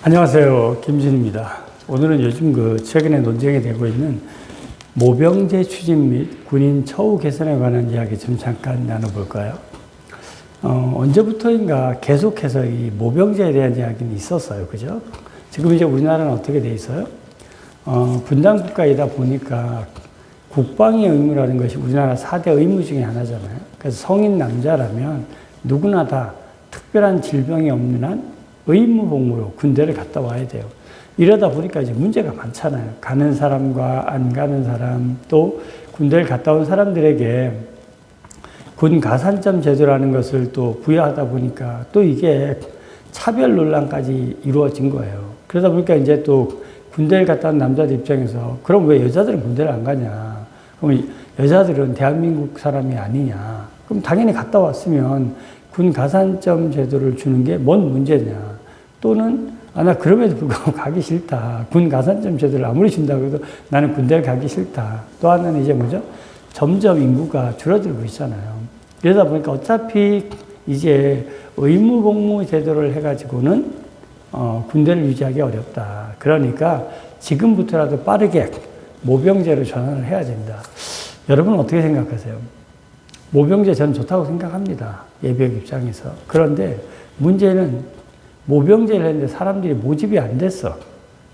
안녕하세요. 김진입니다. 오늘은 요즘 최근에 논쟁이 되고 있는 모병제 추진 및 군인 처우 개선에 관한 이야기 좀 잠깐 나눠볼까요? 언제부터인가 계속해서 이 모병제에 대한 이야기는 있었어요. 그죠? 지금 이제 우리나라는 어떻게 돼 있어요? 분단 국가이다 보니까 국방의 의무라는 것이 우리나라 4대 의무 중에 하나잖아요. 그래서 성인 남자라면 누구나 다 특별한 질병이 없는 한 의무 복무로 군대를 갔다 와야 돼요. 이러다 보니까 이제 문제가 많잖아요. 가는 사람과 안 가는 사람, 또 군대를 갔다 온 사람들에게 군 가산점 제도라는 것을 또 부여하다 보니까 또 이게 차별 논란까지 이루어진 거예요. 그러다 보니까 이제 또 군대를 갔다 온 남자들 입장에서 그럼 왜 여자들은 군대를 안 가냐? 그럼 여자들은 대한민국 사람이 아니냐? 그럼 당연히 갔다 왔으면 군 가산점 제도를 주는 게 뭔 문제냐? 또는 나 그럼에도 불구하고 가기 싫다. 군 가산점 제도를 아무리 준다고 해도 나는 군대를 가기 싫다. 또 하나는 이제 뭐죠? 점점 인구가 줄어들고 있잖아요. 이러다 보니까 어차피 이제 의무 복무 제도를 해가지고는 군대를 유지하기 어렵다. 그러니까 지금부터라도 빠르게 모병제로 전환을 해야 된다. 여러분은 어떻게 생각하세요? 모병제 저는 좋다고 생각합니다. 예비역 입장에서. 그런데 문제는 모병제를 했는데 사람들이 모집이 안 됐어.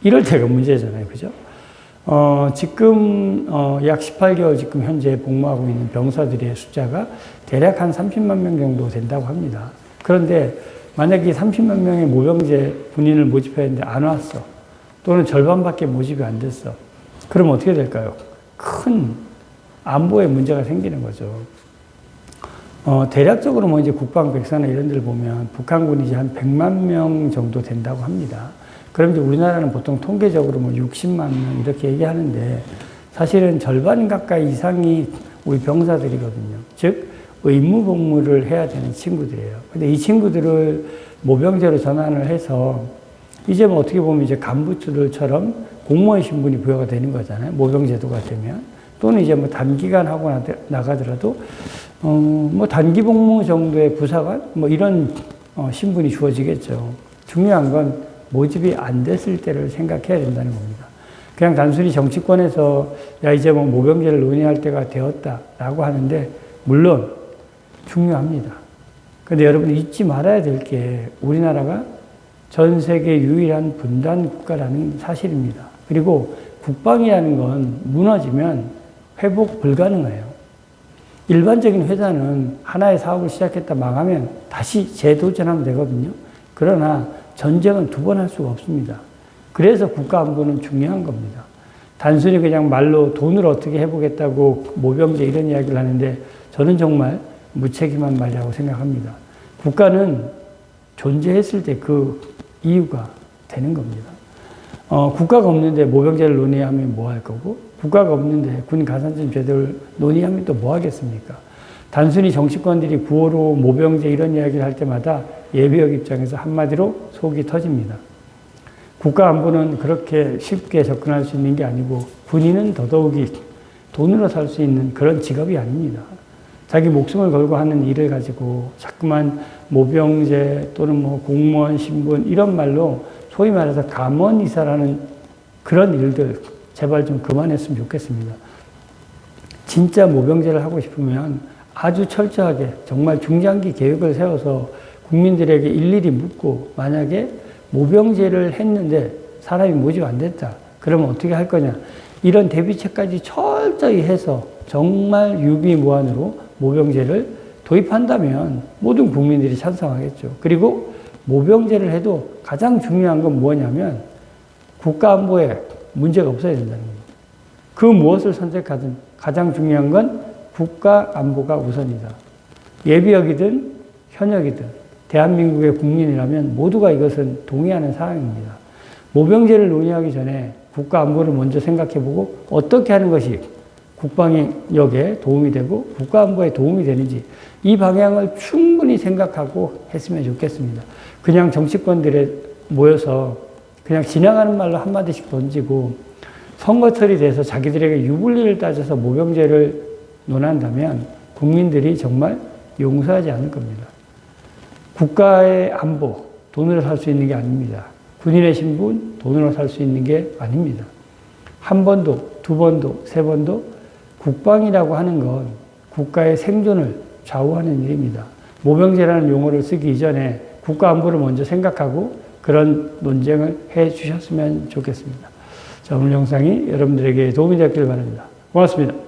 이럴 때가 문제잖아요. 그죠? 지금, 약 18개월 지금 현재 복무하고 있는 병사들의 숫자가 대략 한 30만 명 정도 된다고 합니다. 그런데 만약에 30만 명의 모병제 군인을 모집했는데 안 왔어. 또는 절반밖에 모집이 안 됐어. 그럼 어떻게 될까요? 큰 안보에 문제가 생기는 거죠. 대략적으로 뭐 이제 국방 백사나 이런 데를 보면 북한군이 이제 한 100만 명 정도 된다고 합니다. 그럼 이제 우리나라는 보통 통계적으로 뭐 60만 명 이렇게 얘기하는데 사실은 절반 가까이 이상이 우리 병사들이거든요. 즉, 의무 복무를 해야 되는 친구들이에요. 근데 이 친구들을 모병제로 전환을 해서 이제 뭐 어떻게 보면 이제 간부들처럼 공무원 신분이 부여가 되는 거잖아요. 모병제도가 되면. 또는 이제 뭐 단기간 하고 나가더라도 뭐 단기 복무 정도의 부사관 뭐 이런 신분이 주어지겠죠. 중요한 건 모집이 안 됐을 때를 생각해야 된다는 겁니다. 그냥 단순히 정치권에서 야 이제 뭐 모병제를 논의할 때가 되었다라고 하는데 물론 중요합니다. 그런데 여러분 잊지 말아야 될 게 우리나라가 전 세계 유일한 분단 국가라는 사실입니다. 그리고 국방이라는 건 무너지면 회복 불가능해요. 일반적인 회사는 하나의 사업을 시작했다 망하면 다시 재도전하면 되거든요. 그러나 전쟁은 두 번 할 수가 없습니다. 그래서 국가 안보는 중요한 겁니다. 단순히 그냥 말로 돈을 어떻게 해보겠다고 모병제 이런 이야기를 하는데 저는 정말 무책임한 말이라고 생각합니다. 국가는 존재했을 때 그 이유가 되는 겁니다. 국가가 없는데 모병제를 논의하면 뭐 할 거고, 국가가 없는데 군 가산점 제도를 논의하면 또 뭐 하겠습니까? 단순히 정치권들이 구호로 모병제 이런 이야기를 할 때마다 예비역 입장에서 한마디로 속이 터집니다. 국가 안보는 그렇게 쉽게 접근할 수 있는 게 아니고 군인은 더더욱이 돈으로 살 수 있는 그런 직업이 아닙니다. 자기 목숨을 걸고 하는 일을 가지고 자꾸만 모병제 또는 뭐 공무원 신분 이런 말로 소위 말해서 감언이사라는 그런 일들 제발 좀 그만했으면 좋겠습니다. 진짜 모병제를 하고 싶으면 아주 철저하게 정말 중장기 계획을 세워서 국민들에게 일일이 묻고 만약에 모병제를 했는데 사람이 모집 안 됐다. 그러면 어떻게 할 거냐. 이런 대비책까지 철저히 해서 정말 유비무환으로 모병제를 도입한다면 모든 국민들이 찬성하겠죠. 그리고 모병제를 해도 가장 중요한 건 뭐냐면 국가안보에 문제가 없어야 된다는 겁니다. 그 무엇을 선택하든 가장 중요한 건 국가안보가 우선이다. 예비역이든 현역이든 대한민국의 국민이라면 모두가 이것은 동의하는 사항입니다. 모병제를 논의하기 전에 국가안보를 먼저 생각해보고 어떻게 하는 것이 국방력에 도움이 되고 국가안보에 도움이 되는지 이 방향을 충분히 생각하고 했으면 좋겠습니다. 그냥 정치권들에 모여서 그냥 지나가는 말로 한마디씩 던지고 선거철이 돼서 자기들에게 유불리를 따져서 모병제를 논한다면 국민들이 정말 용서하지 않을 겁니다. 국가의 안보, 돈으로 살 수 있는 게 아닙니다. 군인의 신분 돈으로 살 수 있는 게 아닙니다. 한 번도, 두 번도, 세 번도 국방이라고 하는 건 국가의 생존을 좌우하는 일입니다. 모병제라는 용어를 쓰기 이전에 국가 안보를 먼저 생각하고 그런 논쟁을 해 주셨으면 좋겠습니다. 자, 오늘 영상이 여러분들에게 도움이 되었길 바랍니다. 고맙습니다.